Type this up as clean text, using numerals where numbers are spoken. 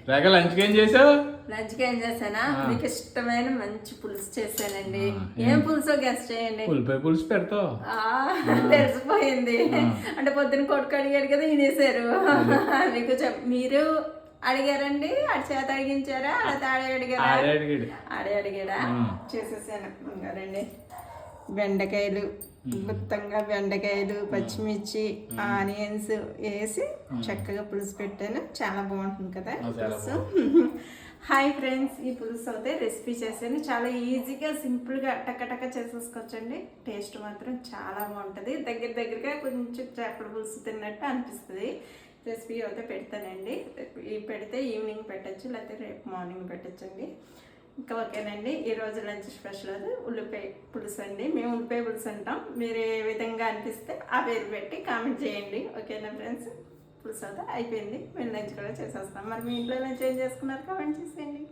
రేఖ లంచ్కి ఏం చేసావు? లంచ్కి ఏం చేశానా, మీకు ఇష్టమైన మంచి పులుసు చేశానండి. ఏం పులుసో గెస్ట్ చేయండి. ఉల్లిపాయ పులుసు పెడతావు? తెలిసిపోయింది. అంటే పొద్దున కొడుకు అడిగాడు కదా, వినేశారు. మీకు మీరు అడిగారండి, అడి చేత అడిగించారా, అడిగితే ఆడే అడిగాడా? చేసేసాను బంగారండి. బెండకాయలు, గుత్తంగా బెండకాయలు, పచ్చిమిర్చి, ఆనియన్స్ వేసి చక్కగా పులుసు పెట్టాను. చాలా బాగుంటుంది కదా పులుసు. హాయ్ ఫ్రెండ్స్, ఈ పులుసు అయితే రెసిపీ చేశాను. చాలా ఈజీగా సింపుల్గా టక్క చేసేసుకోవచ్చండి. టేస్ట్ మాత్రం చాలా బాగుంటుంది. దగ్గరగా కొంచెం చేపల పులుసు తిన్నట్టు అనిపిస్తుంది. రెసిపీ అయితే పెడతానండి. పెడితే ఈవినింగ్ పెట్టచ్చు, లేకపోతే రేపు మార్నింగ్ పెట్టచ్చండి. ఇంకా ఓకేనండి. ఈరోజు లంచ్ స్పెషల్ అది ఉల్లిపాయ పులుసు అండి. మేము ఉల్లిపాయ పులుసు అంటాం. మీరు ఏ విధంగా అనిపిస్తే ఆ పేరు పెట్టి కామెంట్ చేయండి. ఓకేనా ఫ్రెండ్స్? పులుసు అయితే అయిపోయింది. మేము లంచ్ కూడా చేసేస్తాం. మరి మీ ఇంట్లో లంచ్ ఏం చేసుకున్నారు కామెంట్ చేసేయండి.